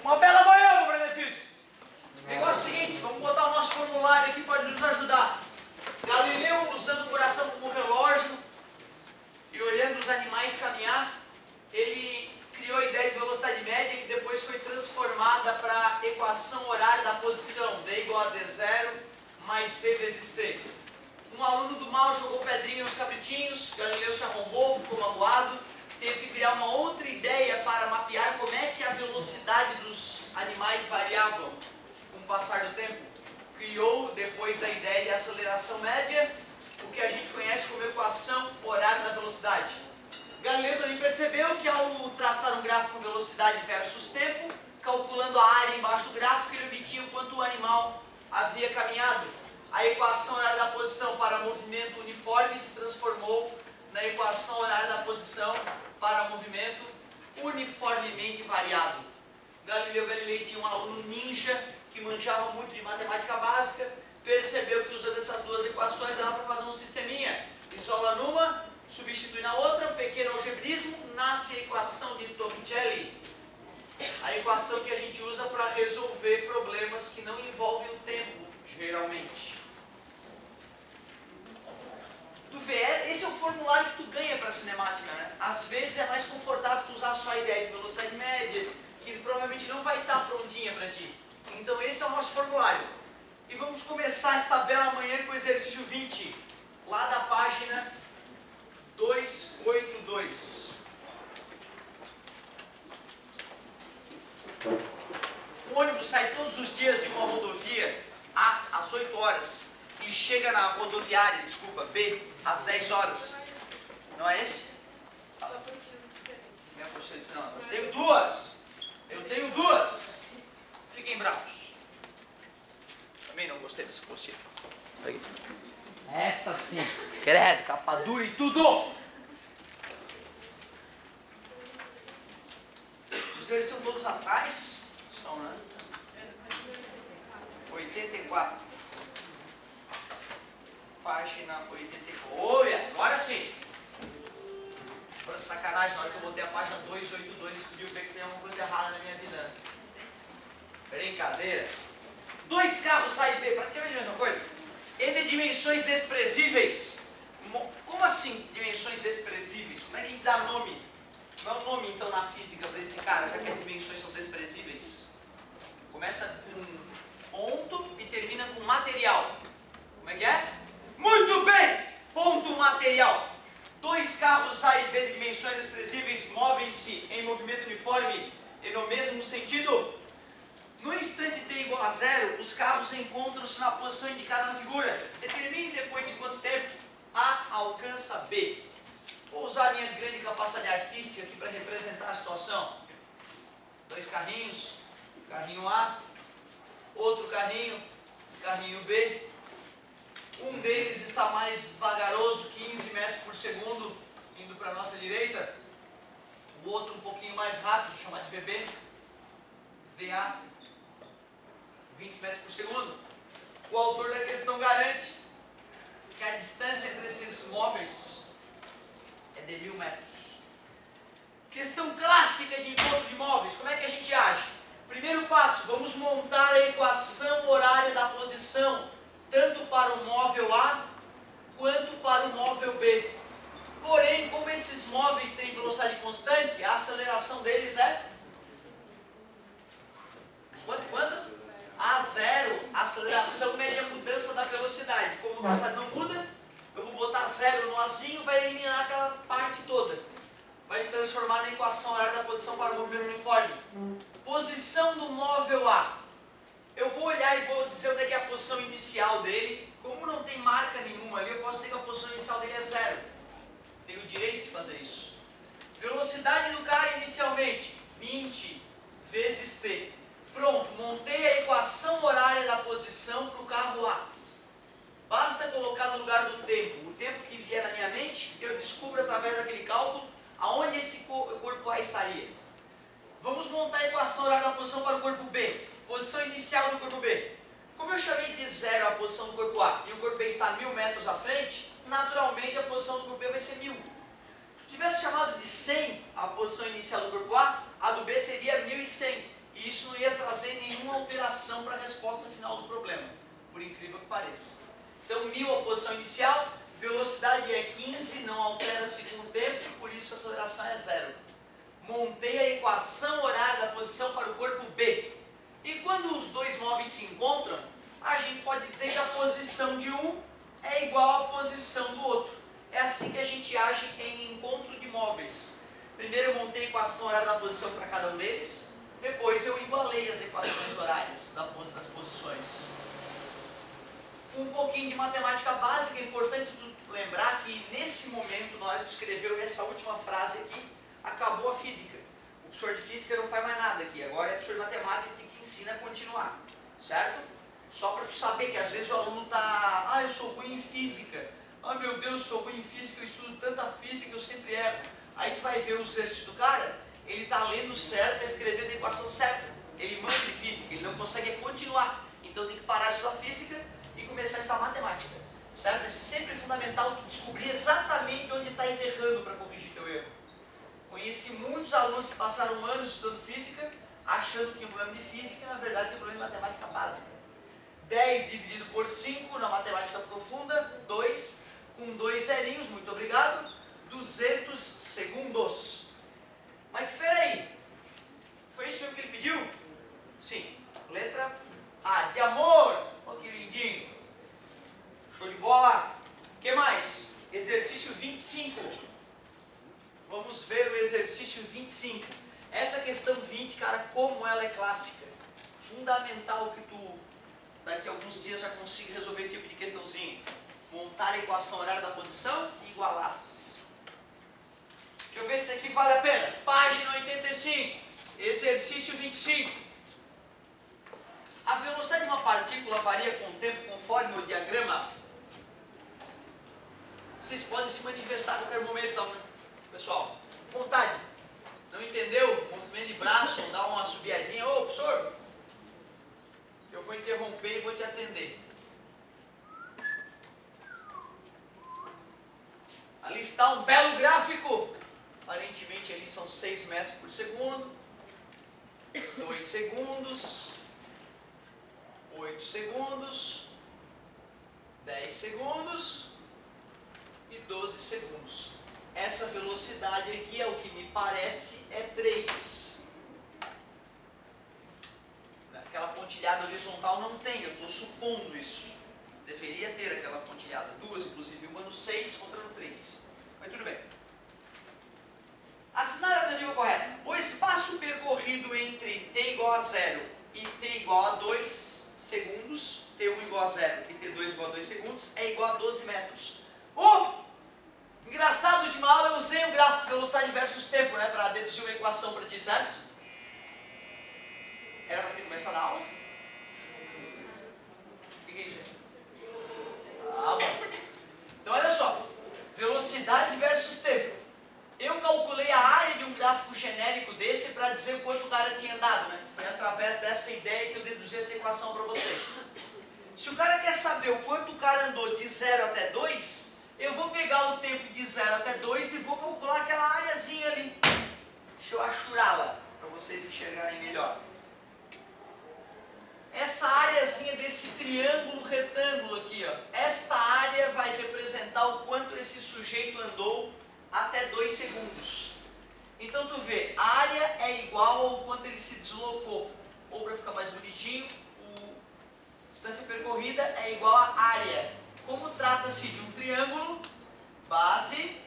Uma bela manhã, meu benefício. O negócio é o seguinte, vamos botar o nosso formulário aqui para nos ajudar. Galileu, usando o coração como relógio e olhando os animais caminhar, ele criou a ideia de velocidade média que depois foi transformada para a equação horária da posição, D igual a D0 mais V vezes T. Um aluno do mal jogou pedrinha nos cabritinhos, Galileu se arrombou, ficou magoado, teve que criar uma outra ideia para mapear como é que a velocidade dos animais variava com o passar do tempo. Criou, depois da ideia de aceleração média, o que a gente conhece como equação horária da velocidade. Galileu também percebeu que ao traçar um gráfico com velocidade versus tempo, calculando a área embaixo do gráfico, ele obtinha o quanto o animal havia caminhado. A equação horária da posição para movimento uniforme se transformou na equação horária da posição para movimento uniformemente variado. Galileu Galilei tinha um aluno ninja que manjava muito de matemática básica, percebeu que usando essas duas equações dava para fazer um sisteminha. Isola numa, substitui na outra, um pequeno algebrismo, nasce a equação de Torricelli. A equação que a gente usa para resolver problemas que não envolvem o tempo, geralmente. Tu vê, esse é o formulário que tu ganha para a cinemática, né? Às vezes é mais confortável tu usar só a ideia de velocidade média, que provavelmente não vai estar prontinha para ti. Então esse é o nosso formulário. E vamos começar esta bela manhã com o exercício 20, lá da página 282. O ônibus sai todos os dias de uma rodovia A às 8 horas e chega na rodoviária, B, às 10 horas. Não é esse? Minha apostila, não, eu tenho duas. Fiquem bravos. Também não gostei dessa apostila. Essa sim. Credo, capa dura e tudo. Os deles são todos atrás? São, né? 84. Página 84. Olha, agora sim. Foi sacanagem, na hora que eu botei a página 282, descobri ver que tem alguma coisa errada na minha vida. Brincadeira. Dois carros A e B, para que é a mesma coisa? E de dimensões desprezíveis. Como assim dimensões desprezíveis? Como é que a gente dá nome? Não é o nome então na física para esse cara, já que as dimensões são desprezíveis? Começa com ponto e termina com material. Como é que é? Muito bem! Ponto material. Dois carros A e B de dimensões desprezíveis movem-se em movimento uniforme e no mesmo sentido. No instante t igual a 0, os carros encontram-se na posição indicada na figura. Determine depois de quanto tempo A alcança B. Vou usar a minha grande capacidade artística aqui para representar a situação. Dois carrinhos, carrinho A, outro carrinho, carrinho B. Um deles está mais vagaroso, 15 metros por segundo, indo para a nossa direita. O outro um pouquinho mais rápido, vou chamar de VB. VA, 20 metros por segundo. O autor da questão garante que a distância entre esses móveis é de 1000 metros. Questão clássica de encontro de móveis. Como é que a gente age? Primeiro passo, vamos montar a equação horária da posição, tanto para o móvel A quanto para o móvel B. Porém, como esses móveis têm velocidade constante, a aceleração deles é... Quanto? A0, a aceleração mede a mudança da velocidade. Como a velocidade não muda, eu vou botar 0 no Azinho, vai eliminar aquela parte toda. Vai se transformar na equação horária da posição para o movimento uniforme. Posição do móvel A. Eu vou olhar e vou dizer onde é que é a posição inicial dele. Como não tem marca nenhuma ali, eu posso dizer que a posição inicial dele é 0. Tenho o direito de fazer isso. Velocidade do cara inicialmente, 20 vezes t. Pronto, montei a equação horária da posição para o carro A. Basta colocar no lugar do tempo. O tempo que vier na minha mente, eu descubro através daquele cálculo aonde esse corpo A estaria. Vamos montar a equação horária da posição para o corpo B. Posição inicial do corpo B. Como eu chamei de 0 a posição do corpo A e o corpo B está 1000 metros à frente, naturalmente a posição do corpo B vai ser 1000. Se tivesse chamado de 100 a posição inicial do corpo A do B seria 1100. E isso não ia equação para a resposta final do problema, por incrível que pareça. Então, 1000 a posição inicial, velocidade é 15, não altera-se com o tempo, por isso a aceleração é 0. Montei a equação horária da posição para o corpo B. E quando os dois móveis se encontram, a gente pode dizer que a posição de um é igual à posição do outro. É assim que a gente age em encontro de móveis. Primeiro eu montei a equação horária da posição para cada um deles, depois eu igualei as equações horárias das posições. Um pouquinho de matemática básica, é importante lembrar que nesse momento, na hora que tu escreveu essa última frase aqui, acabou a física. O professor de física não faz mais nada aqui, agora é o professor de matemática que te ensina a continuar, certo? Só para tu saber que às vezes o aluno está, eu sou ruim em física, meu Deus, eu sou ruim em física, eu estudo tanta física, eu sempre erro. Aí tu vai ver os exercícios do cara, ele está lendo certo, está escrevendo a equação certa, ele manja de física, ele não consegue continuar, então tem que parar de estudar física e começar a estudar matemática, certo? É sempre fundamental tu descobrir exatamente onde está errando para corrigir teu erro. Conheci muitos alunos que passaram anos estudando física, achando que tinha um problema de física, e na verdade tem um problema de matemática básica. 10 dividido por 5 na matemática profunda, 2, com 2 zerinhos, muito obrigado, 200 segundos. Mas espera aí, foi isso mesmo que ele pediu? Sim, letra A, de amor, olha que lindinho, show de bola. O que mais? Exercício 25. Vamos ver o exercício 25. Essa questão 20, cara, como ela é clássica. Fundamental que tu, daqui a alguns dias, já consiga resolver esse tipo de questãozinho. Montar a equação horária da posição e igualá-las. Deixa eu ver se aqui vale a pena. Página 85, exercício 25. A velocidade de uma partícula varia com o tempo conforme o diagrama. Vocês podem se manifestar a qualquer momento, então, pessoal, vontade. Não entendeu? Movimento de braço, dá uma subiadinha. Ô, professor, eu vou interromper e vou te atender. Ali está um belo gráfico. Aparentemente ali são 6 metros por segundo. 2 segundos. 8 segundos. 10 segundos. E 12 segundos. Essa velocidade aqui, é o que me parece, é 3. Aquela pontilhada horizontal não tem, eu estou supondo isso. Deveria ter aquela pontilhada, 2 inclusive, uma no 6, outra no 3. Mas tudo bem. Assinale a alternativa correta. O espaço percorrido entre t igual a 0 e t igual a 2 segundos, t1 igual a 0 e t2 igual a 2 segundos, é igual a 12 metros. Engraçado, última aula eu usei o gráfico de velocidade versus tempo, né, para deduzir uma equação para ti, certo? Era para ter começado a aula? O que é isso? Bom. Então olha só, velocidade versus tempo. Eu calculei a área de um gráfico genérico desse para dizer o quanto o cara tinha andado, né? Foi através dessa ideia que eu deduzi essa equação para vocês. Se o cara quer saber o quanto o cara andou de 0 até 2, eu vou pegar o tempo de 0 até 2 e vou calcular aquela areazinha ali. Deixa eu achurá-la, para vocês enxergarem melhor. Essa areazinha desse triângulo retângulo aqui, ó, esta área vai representar o quanto esse sujeito andou até 2 segundos. Então tu vê, a área é igual ao quanto ele se deslocou. Ou para ficar mais bonitinho, a distância percorrida é igual à área. Como trata-se de um triângulo, base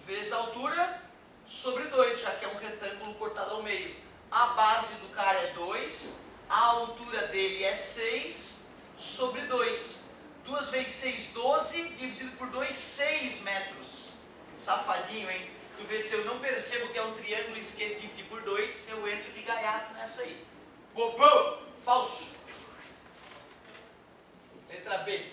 vezes altura sobre 2, já que é um retângulo cortado ao meio. A base do cara é 2, a altura dele é 6 sobre 2. 2 vezes 6, 12, dividido por 2, 6 metros. Safadinho, hein? Tu vê, se eu não percebo que é um triângulo e esqueço de dividir por 2, eu entro de gaiato nessa aí. Bobão! Falso. Letra B.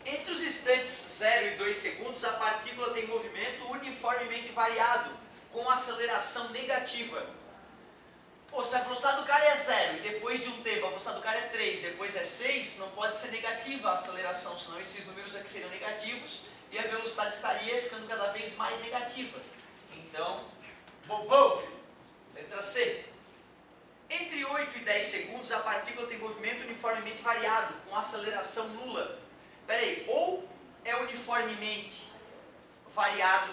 Entre os instantes 0 e 2 segundos, a partícula tem movimento uniformemente variado, com aceleração negativa. Pô, se a velocidade do cara é 0 e depois de um tempo a velocidade do cara é 3, depois é 6, não pode ser negativa a aceleração, senão esses números aqui seriam negativos e a velocidade estaria ficando cada vez mais negativa. Então, bobão! Letra C. Entre 8 e 10 10 segundos, a partícula tem movimento uniformemente variado, com aceleração nula. Espera aí, ou é uniformemente variado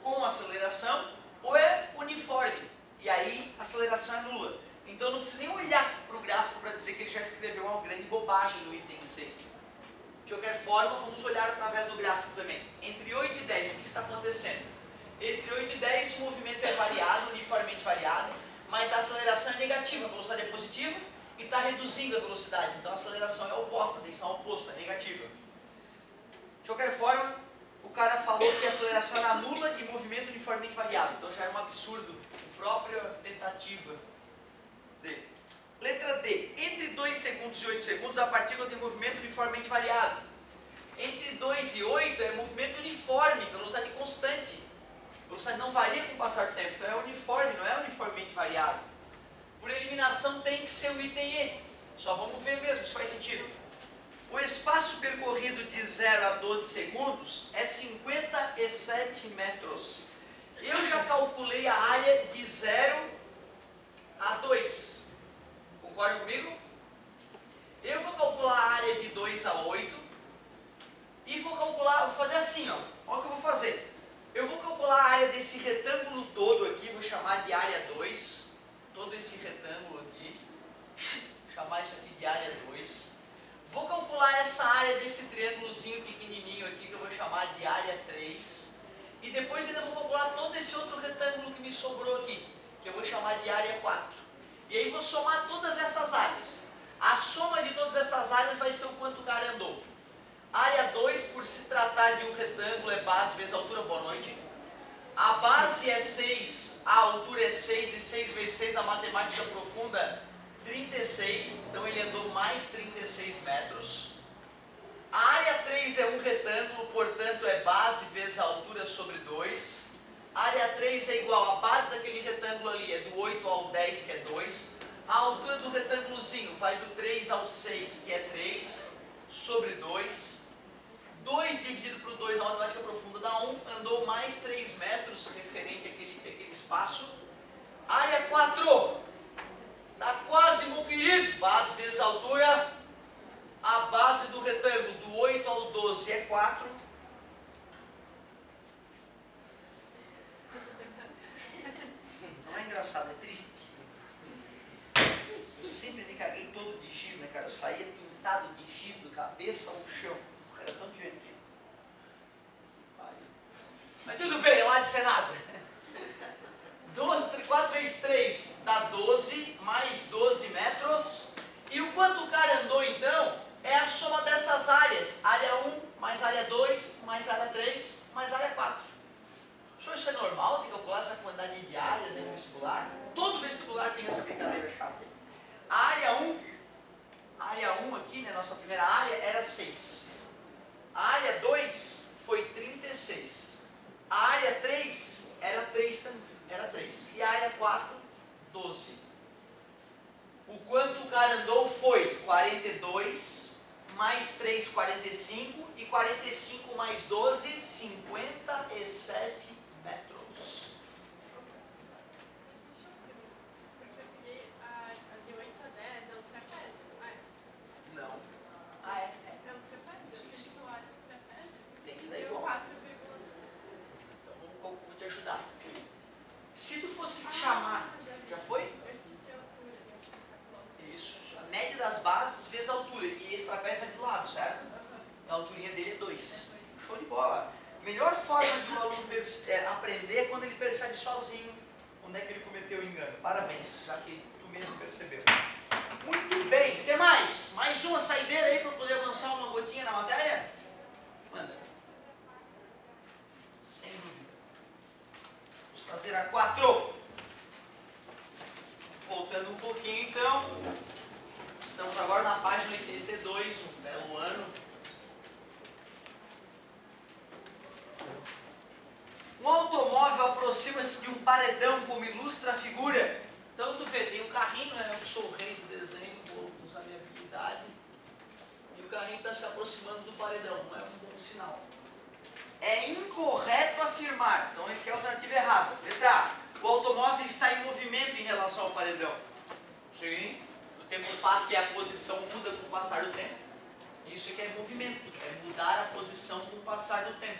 com aceleração, ou é uniforme, e aí a aceleração é nula. Então não precisa nem olhar para o gráfico para dizer que ele já escreveu uma grande bobagem no item C. De qualquer forma, vamos olhar através do gráfico também. Entre 8 e 10, o que está acontecendo? Entre 8 e 10, o movimento é variado, uniformemente variado, mas a aceleração é negativa, a velocidade é positiva e está reduzindo a velocidade. Então a aceleração é oposta, a tensão é oposta, é negativa. De qualquer forma, o cara falou que a aceleração era nula e movimento uniformemente variado. Então já é um absurdo a própria tentativa dele. Letra D. Entre 2 segundos e 8 segundos, a partícula tem movimento uniformemente variado. Entre 2 e 8 é movimento uniforme, velocidade constante. A velocidade não varia com o passar do tempo, então é uniforme, não é uniformemente variado. Por eliminação tem que ser o item E. Só vamos ver mesmo, se faz sentido. O espaço percorrido de 0 a 12 segundos é 57 metros. Eu já calculei a área de 0 a 2. Concorda comigo? Eu vou calcular a área de 2 a 8 e vou calcular, vou fazer assim, ó. Olha o que eu vou fazer. Eu vou calcular a área desse retângulo todo aqui, vou chamar de área 2. Todo esse retângulo aqui, vou chamar isso aqui de área 2. Vou calcular essa área desse triângulozinho pequenininho aqui, que eu vou chamar de área 3. E depois ainda vou calcular todo esse outro retângulo que me sobrou aqui, que eu vou chamar de área 4. E aí vou somar todas essas áreas. A soma de todas essas áreas vai ser o quanto o cara andou. Área 2, por se tratar de um retângulo, é base vezes altura. Boa noite. A base é 6, a altura é 6, e 6 vezes 6 na matemática profunda, 36. Então ele andou mais 36 metros. A área 3 é um retângulo, portanto é base vezes a altura sobre 2. A área 3 é igual, a base daquele retângulo ali é do 8 ao 10, que é 2. A altura do retângulozinho vai do 3 ao 6, que é 3, sobre 2. 2 dividido por 2 na matemática profunda dá 1, andou mais 3 metros referente àquele espaço. Área 4, está quase, meu querido, base vezes altura, a base do retângulo do 8 ao 12 é 4. Não é engraçado, é triste. Eu sempre me caguei todo de giz, né, cara? Eu saía pintado de giz do cabeça ao chão. Era tão divertido. Mas tudo bem, não há de ser nada. 4 vezes 3 dá 12, mais 12 metros. E o quanto o cara andou então é a soma dessas áreas. Área 1 mais área 2 mais área 3 mais área 4. Senhor, isso é normal? Tem que calcular essa quantidade de áreas aí no vestibular? Todo vestibular tem essa brincadeira chata. A área 1 aqui, né, nossa primeira área, era 6. A área 2 foi 36. A área 3 era 3 também. Era 3. E a área 4, 12. O quanto o cara andou foi 42, mais 3, 45, e 45 mais 12, 57 metros. Porque eu peguei a de 8 a 10, é o trapézio, não é? Não. Ah, é? É o trapézio, eu fiz o área do trapézio. Tem que dar E o igual. 4,5. Então vou te ajudar. Se tu fosse chamar... Já foi? Eu esqueci a altura, eu acho que calculou. Isso. A média das bases vezes a altura. E esse trapézio está de lado, certo? A alturinha dele é 2. Show de bola. Melhor forma de um aluno aprender é quando ele percebe sozinho onde é que ele cometeu o engano. Parabéns, já que tu mesmo percebeu. Muito bem. O que mais? Mais uma saideira aí para poder avançar uma gotinha na matéria? Manda. Sem dúvida. Vamos fazer a 4. Voltando um pouquinho então. Estamos agora na página 82, um belo ano. Um automóvel aproxima-se de um paredão como ilustra a figura. Então tu vê, tem um carrinho, né? Eu sou o rei do desenho, vou usar minha habilidade. E o carrinho está se aproximando do paredão, não é um bom sinal. É incorreto afirmar, então ele quer a alternativa errada. Letra A. O automóvel está em movimento em relação ao paredão. Sim. tempo passa e a posição muda com o passar do tempo. Isso aqui é movimento, é mudar a posição com o passar do tempo.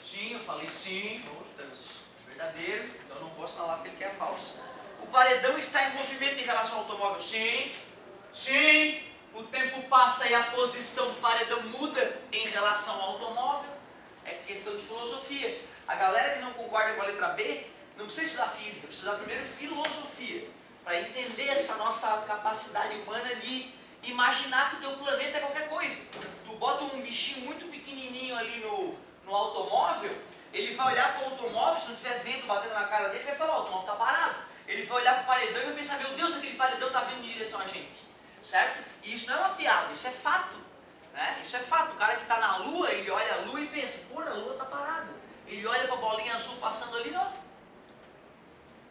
Sim, eu falei sim, verdadeiro, então não posso falar porque ele quer falso. O paredão está em movimento em relação ao automóvel? Sim. Sim. O tempo passa e a posição do paredão muda em relação ao automóvel? É questão de filosofia. A galera que não concorda com a letra B, não precisa estudar física, precisa estudar primeiro filosofia, para entender essa nossa capacidade humana de imaginar que o teu planeta é qualquer coisa. Tu bota um bichinho muito pequenininho ali no automóvel, ele vai olhar para o automóvel, se não tiver vento batendo na cara dele, ele vai falar, o automóvel está parado. Ele vai olhar para o paredão e vai pensar, meu Deus, aquele paredão está vindo em direção a gente. Certo? E isso não é uma piada, isso é fato. Né? Isso é fato. O cara que está na lua, ele olha a lua e pensa, pô, a lua está parada. Ele olha para a bolinha azul passando ali, ó.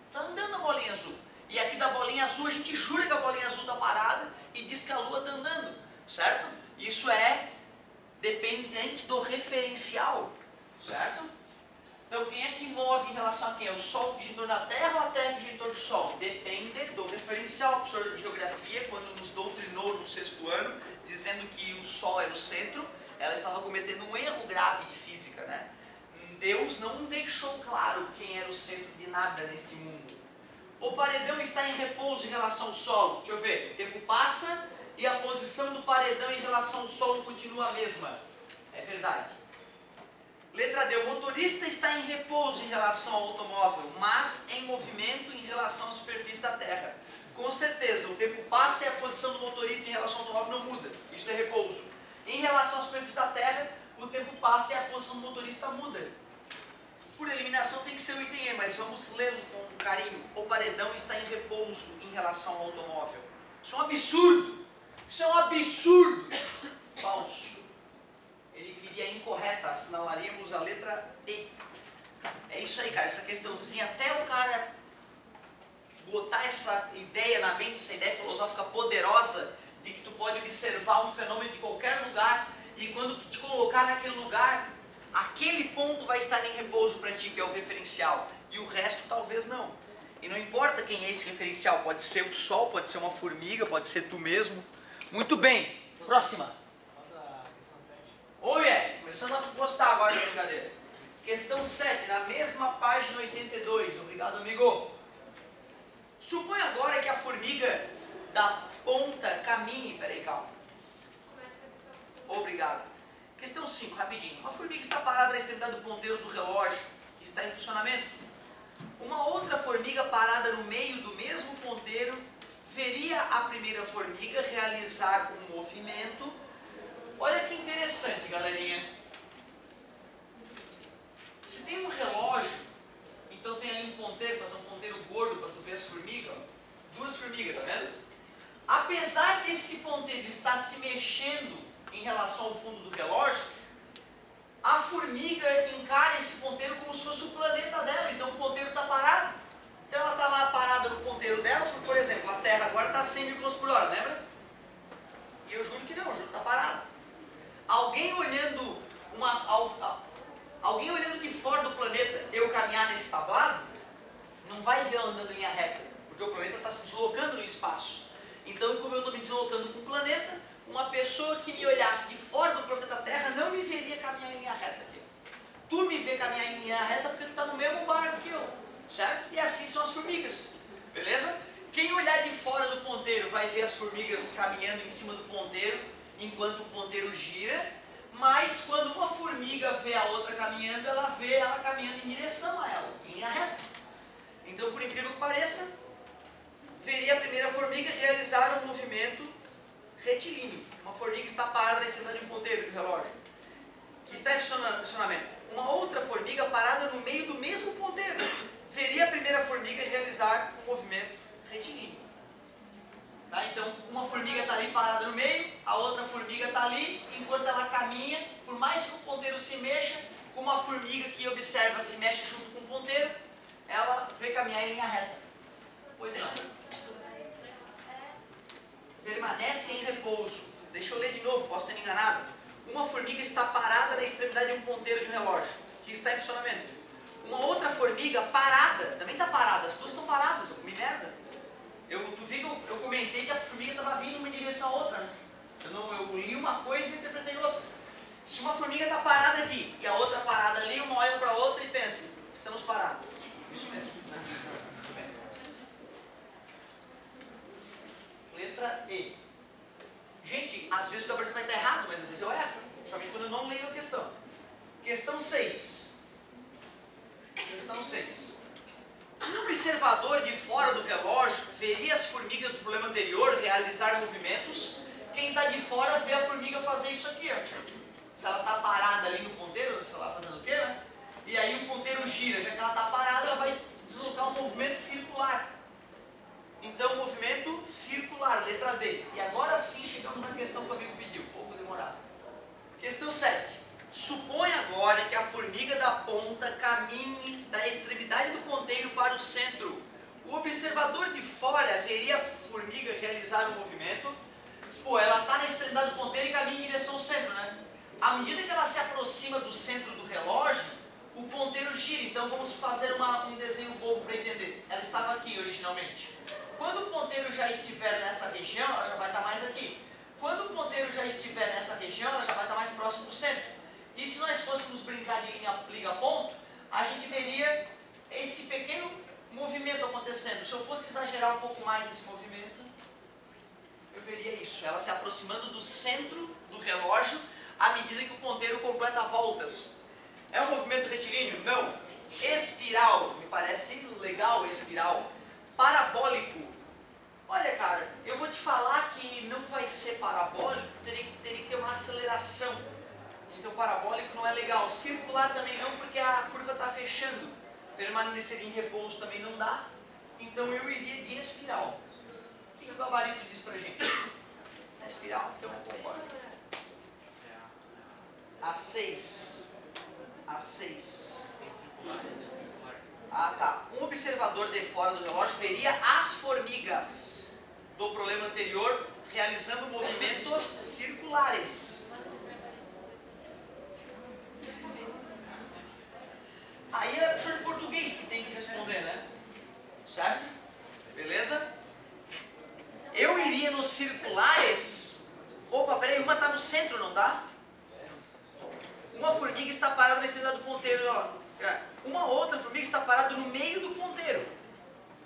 Está andando a bolinha azul. E aqui da bolinha azul a gente jura que a bolinha azul está parada e diz que a lua está andando. Certo? Isso é dependente do referencial. Certo? Então quem é que move em relação a quem? É o Sol que gira em torno da Terra ou a Terra que gira em torno do Sol? Depende do referencial. O professor de Geografia, quando nos doutrinou no 6º ano, dizendo que o Sol era o centro, ela estava cometendo um erro grave de física, né? Deus não deixou claro quem era o centro de nada neste mundo. O paredão está em repouso em relação ao Sol. Deixa eu ver. O tempo passa e a posição do paredão em relação ao Sol continua a mesma. É verdade. Letra D. O motorista está em repouso em relação ao automóvel, mas em movimento em relação à superfície da Terra. Com certeza, o tempo passa e a posição do motorista em relação ao automóvel não muda. Isso é repouso. Em relação à superfície da Terra, o tempo passa e a posição do motorista muda. Por eliminação tem que ser o item E, mas vamos lê-lo com carinho. O paredão está em repouso em relação ao automóvel. Isso é um absurdo! Isso é um absurdo! Falso. Ele queria incorreta, assinalaríamos a letra E. É isso aí, cara, essa questãozinha, até o cara botar essa ideia na mente, essa ideia filosófica poderosa de que tu pode observar um fenômeno de qualquer lugar e quando tu te colocar naquele lugar, aquele ponto vai estar em repouso para ti, que é o referencial, e o resto talvez não. E não importa quem é esse referencial, pode ser o Sol, pode ser uma formiga, pode ser tu mesmo. Muito bem, próxima. Oi, começando a postar agora na brincadeira. Questão 7, na mesma página 82. Obrigado, amigo. Suponha agora que a formiga da ponta caminhe. Peraí, calma. Obrigado. Questão 5, rapidinho. Uma formiga está parada na extremidade do ponteiro do relógio, que está em funcionamento. Uma outra formiga parada no meio do mesmo ponteiro veria a primeira formiga realizar um movimento. Olha que interessante, galerinha. Se tem um relógio, então tem ali um ponteiro, fazer um ponteiro gordo para tu ver as formigas. Ó. 2 formigas, tá vendo? Apesar desse ponteiro estar se mexendo em relação ao fundo do relógio, a formiga encara esse ponteiro como se fosse o planeta dela. Então o ponteiro está parado. Então ela está lá parada no ponteiro dela, por exemplo, a Terra agora está a 100 mil km por hora, lembra? E eu juro que não, eu juro que está parado. Alguém olhando de fora do planeta, eu caminhar nesse tablado, não vai ver ela andando em linha reta, porque o planeta está se deslocando no espaço. Então, como eu estou me deslocando com o planeta, uma pessoa que me olhasse de fora do planeta Terra não me veria caminhar em linha reta aqui. Tu me vê caminhar em linha reta porque tu está no mesmo barco que eu, certo? E assim são as formigas, beleza? Quem olhar de fora do ponteiro vai ver as formigas caminhando em cima do ponteiro, enquanto o ponteiro gira, mas quando uma formiga vê a outra caminhando, ela vê ela caminhando em direção a ela, em linha reta. Então, por incrível que pareça, veria a primeira formiga realizar um movimento retilíneo. Uma formiga está parada na extremidade de um ponteiro do relógio, que está em funcionamento. Uma outra formiga parada no meio do mesmo ponteiro veria a primeira formiga realizar um movimento retilíneo. Tá? Então, uma formiga está ali parada no meio, a outra formiga está ali, enquanto ela caminha, por mais que o ponteiro se mexa, como a formiga que observa se mexe junto com o ponteiro, ela vê caminhar em linha reta. Pois não. Permanece em repouso. Deixa eu ler de novo, posso ter me enganado. Uma formiga está parada na extremidade de um ponteiro de um relógio, que está em funcionamento. Uma outra formiga parada, também está parada, as duas estão paradas, eu comi merda. Tu formiga está parada aqui e a outra parada ali, uma olha para a outra e pensa, estamos parados. Isso mesmo. Letra E. Gente, às vezes o gabarito vai estar errado, mas às vezes eu erro. Principalmente quando eu não leio a questão. Questão 6. Questão 6. Um observador de fora do relógio veria as formigas do problema anterior realizar movimentos. Quem está de fora vê a formiga fazer isso aqui, ó. Se ela está parada ali no ponteiro, sei lá, fazendo o quê, né? E aí o ponteiro gira, já que ela está parada, ela vai deslocar um movimento circular. Então, movimento circular, letra D. E agora sim chegamos na questão que o amigo pediu, um pouco demorado. Questão 7. Supõe agora que a formiga da ponta caminhe da extremidade do ponteiro para o centro. O observador de fora veria a formiga realizar o movimento. Pô, ela está na extremidade do ponteiro e caminha em direção ao centro, né? À medida que ela se aproxima do centro do relógio, o ponteiro gira. Então vamos fazer um desenho bobo para entender. Ela estava aqui originalmente. Quando o ponteiro já estiver nessa região, ela já vai estar mais aqui. Quando o ponteiro já estiver nessa região, ela já vai estar mais próximo do centro. E se nós fôssemos brincar de liga-ponto, a gente veria esse pequeno movimento acontecendo. Se eu fosse exagerar um pouco mais esse movimento, eu veria isso. Ela se aproximando do centro do relógio à medida que o ponteiro completa voltas. É um movimento retilíneo? Não. Espiral. Me parece legal espiral. Parabólico. Olha, cara, eu vou te falar que não vai ser parabólico, teria que ter uma aceleração. Então parabólico não é legal. Circular também não, porque a curva está fechando. Permanecer em repouso também não dá. Então eu iria de espiral. O que o gabarito diz pra gente? É espiral, então eu concordo. A6. A6. Ah, tá. Um observador de fora do relógio veria as formigas do problema anterior realizando movimentos circulares. Aí é o professor de português que tem que responder, né? Certo? Beleza? Eu iria nos circulares. Opa, peraí, uma está no centro, não tá? Uma formiga está parada na extremidade do ponteiro, ó. Uma outra formiga está parada no meio do ponteiro.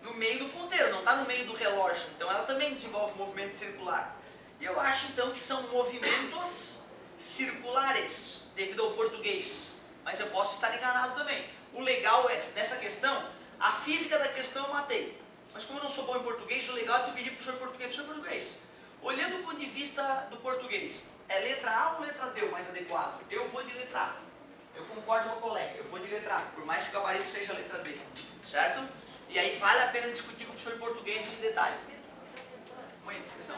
No meio do ponteiro, não está no meio do relógio. Então ela também desenvolve movimento circular. E eu acho então que são movimentos circulares, devido ao português. Mas eu posso estar enganado também. O legal é, nessa questão, a física da questão eu matei. Mas como eu não sou bom em português, o legal é tu pedir para o professor português, professor português. Olhando do ponto de vista do português, é letra A ou letra D o mais adequado? Eu vou de letra A. Eu concordo com a colega, eu vou de letra A, por mais que o gabarito seja letra D. Certo? E aí vale a pena discutir com o professor português esse detalhe. Mãe, questão?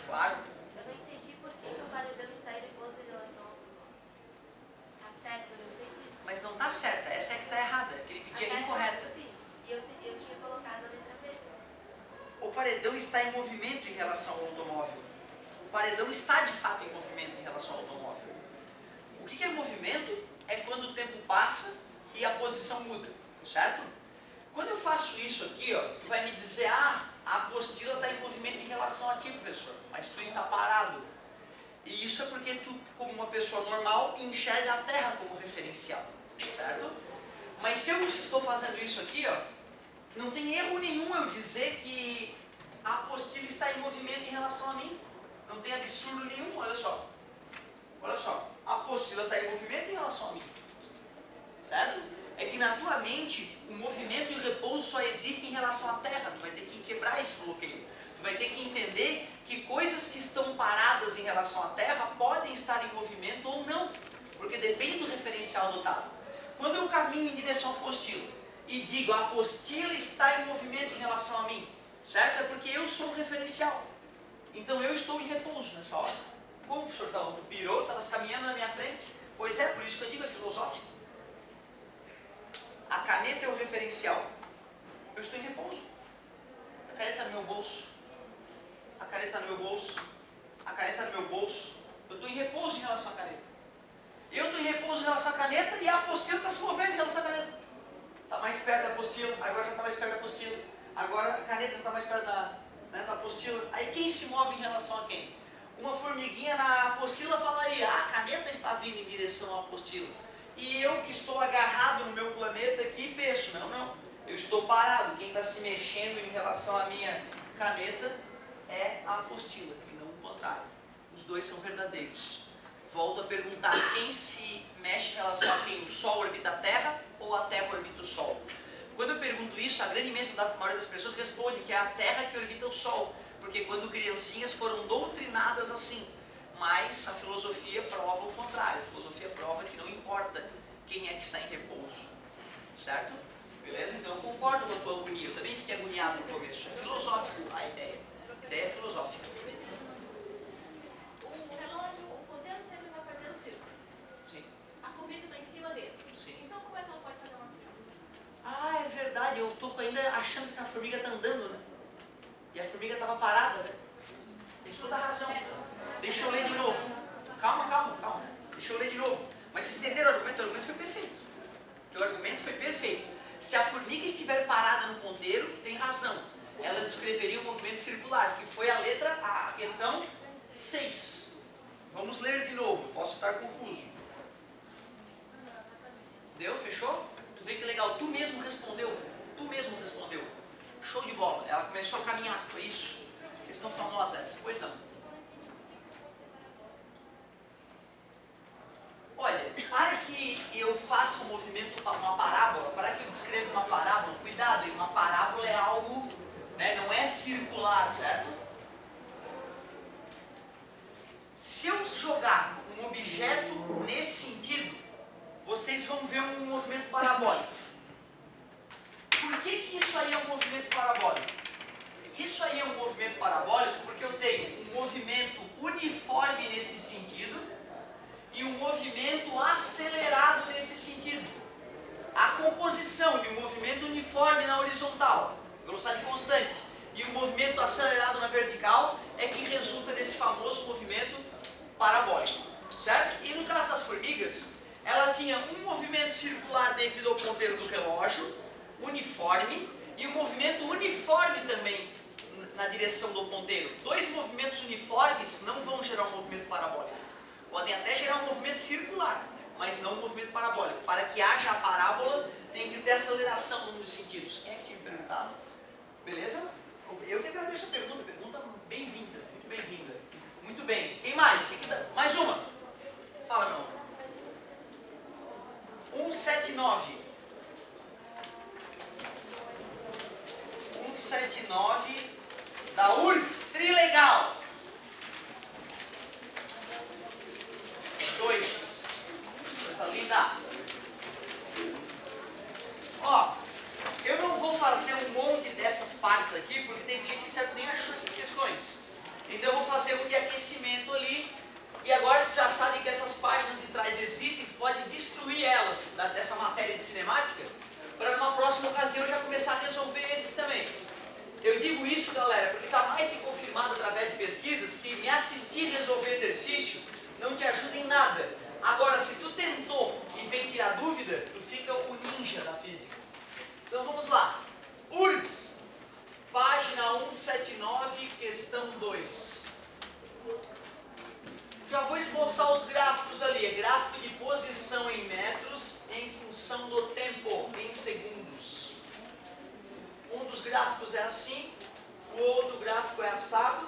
Claro. Eu não entendi por que o paredão está em repouso em relação ao Tá certo, eu não entendi. Mas não está certa, essa é que está errada, que ele pedia incorreta. Sim, e eu tinha colocado a letra B. O paredão está em movimento em relação ao automóvel. O paredão está de fato em movimento em relação ao automóvel. O que é movimento? É quando o tempo passa e a posição muda, certo? Quando eu faço isso aqui, ó, tu vai me dizer, a apostila está em movimento em relação a ti, professor, mas tu está parado. E isso é porque tu, como uma pessoa normal, enxerga a Terra como referencial, certo? Mas se eu estou fazendo isso aqui, ó, não tem erro nenhum eu dizer que a apostila está em movimento em relação a mim. Não tem absurdo nenhum, olha só. Olha só, a apostila está em movimento em relação a mim. Certo? É que na tua mente, o movimento e o repouso só existem em relação à Terra. Tu vai ter que quebrar esse bloqueio. Tu vai ter que entender que coisas que estão paradas em relação à Terra podem estar em movimento ou não. Porque depende do referencial adotado. Quando eu caminho em direção à apostila e digo, a apostila está em movimento em relação a mim, certo? É porque eu sou o referencial. Então eu estou em repouso nessa hora. Como o professor pirou, estava caminhando na minha frente? Pois é, por isso que eu digo, é filosófico. A caneta é o referencial. Eu estou em repouso. A caneta está no meu bolso. A caneta está no meu bolso. A caneta está no meu bolso. Eu estou em repouso em relação à caneta. Eu estou em repouso em relação à caneta e a apostila está se movendo em relação à caneta. Está mais perto da apostila, agora já está mais perto da apostila. Agora a caneta está mais perto da apostila. Aí quem se move em relação a quem? uma formiguinha na apostila falaria, a caneta está vindo em direção à apostila. E eu que estou agarrado no meu planeta aqui penso, não, eu estou parado. Quem está se mexendo em relação à minha caneta é a apostila, e não o contrário. Os dois são verdadeiros. Volto a perguntar, quem se mexe em relação a quem? O Sol orbita a Terra ou a Terra orbita o Sol? Quando eu pergunto isso, a grande imensa maioria das pessoas responde que é a Terra que orbita o Sol, porque quando criancinhas foram doutrinadas assim. Mas a filosofia prova o contrário. A filosofia prova que não importa quem é que está em repouso. Certo? Beleza? Então eu concordo com a tua agonia. Eu também fiquei agoniado no começo. É filosófico a ideia. A ideia é filosófica. O relógio, o ponteiro sempre vai fazer o círculo. Sim. A formiga está em cima dele. Sim. Então como é que ela pode fazer uma círculo? Ah, é verdade. Eu estou ainda achando que a formiga está andando, né? E a formiga estava parada, né? Tem toda a razão. Deixa eu ler de novo. Calma. Deixa eu ler de novo. Mas vocês entenderam o argumento? O argumento foi perfeito. O argumento foi perfeito. Se a formiga estiver parada no ponteiro, tem razão. Ela descreveria o movimento circular, que foi a questão 6. Vamos ler de novo. Posso estar confuso. Deu? Fechou? Tu vê que legal. Tu mesmo respondeu. Show de bola. Ela começou a caminhar. Foi isso? Questão famosa essa. Pois não. Olha, para que eu faça um movimento, uma parábola, para que eu descreva uma parábola, cuidado, uma parábola é algo, né, não é circular, certo? Se eu jogar um objeto nesse sentido, vocês vão ver um movimento parabólico. Por que isso aí é um movimento parabólico? Isso aí é um movimento parabólico porque eu tenho um movimento uniforme nesse sentido e um movimento acelerado nesse sentido. A composição de um movimento uniforme na horizontal, velocidade constante, e um movimento acelerado na vertical é que resulta nesse famoso movimento parabólico, certo? E no caso das formigas, ela tinha um movimento circular devido ao ponteiro do relógio, uniforme, e um movimento uniforme também na direção do ponteiro. Dois movimentos uniformes não vão gerar um movimento parabólico. Podem até gerar um movimento circular, mas não um movimento parabólico. Para que haja a parábola, tem que ter aceleração num dos sentidos. Quem é que tinha me perguntado? Beleza? Eu que agradeço a pergunta bem-vinda, muito bem-vinda. Muito bem. Quem mais? Mais uma. Fala, meu amor. 179. 179 da URGS, trilegal. 2. Coisa linda. Ó, eu não vou fazer um monte dessas partes aqui, porque tem gente que nem achou essas questões. Então eu vou fazer um de aquecimento ali. E agora tu já sabe que essas páginas de trás existem, tu pode destruir elas dessa matéria de cinemática, para numa próxima ocasião já começar a resolver esses também. Eu digo isso, galera, porque está mais que confirmado através de pesquisas que me assistir resolver exercício não te ajuda em nada. Agora, se tu tentou e vem tirar dúvida, tu fica o ninja da física. Então vamos lá. URGS, página 179, questão 2. Já vou esboçar os gráficos ali. É gráfico de posição em metros em função do tempo, em segundos. Um dos gráficos é assim, o outro gráfico é assado.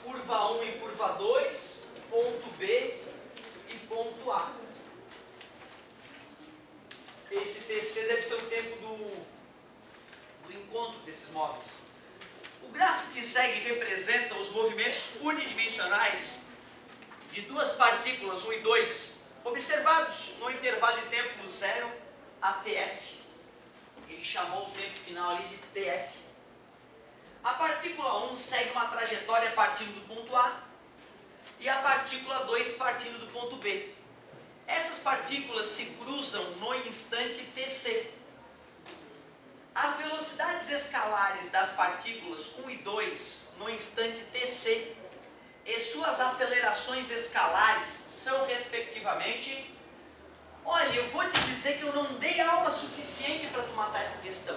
Curva 1 e curva 2, ponto B e ponto A. Esse TC deve ser o tempo do encontro desses móveis. O gráfico que segue representa os movimentos unidimensionais de duas partículas, 1 e 2, observados no intervalo de tempo 0 a TF. Ele chamou o tempo final ali de TF. A partícula 1 segue uma trajetória partindo do ponto A e a partícula 2 partindo do ponto B. Essas partículas se cruzam no instante TC. As velocidades escalares das partículas 1 e 2 no instante TC e suas acelerações escalares são, respectivamente... Olha, eu vou te dizer que eu não dei aula suficiente para tu matar essa questão.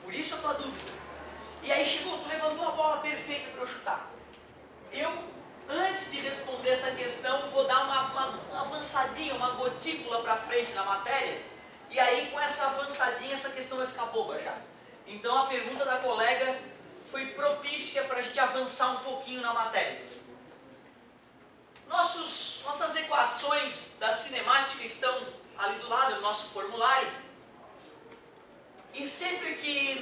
Por isso a tua dúvida. E aí chegou, tu levantou a bola perfeita para eu chutar. Eu, antes responder essa questão, vou dar uma avançadinha, uma gotícula para frente na matéria, e aí com essa avançadinha essa questão vai ficar boba já. Então a pergunta da colega foi propícia para a gente avançar um pouquinho na matéria. Nossas equações da cinemática estão ali do lado do nosso formulário, e sempre que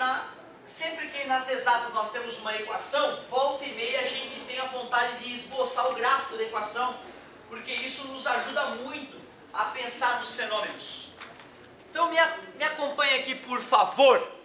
nas exatas nós temos uma equação, volta e meia a gente tem a vontade de esboçar o gráfico da equação, porque isso nos ajuda muito a pensar nos fenômenos. Então me acompanhe aqui, por favor.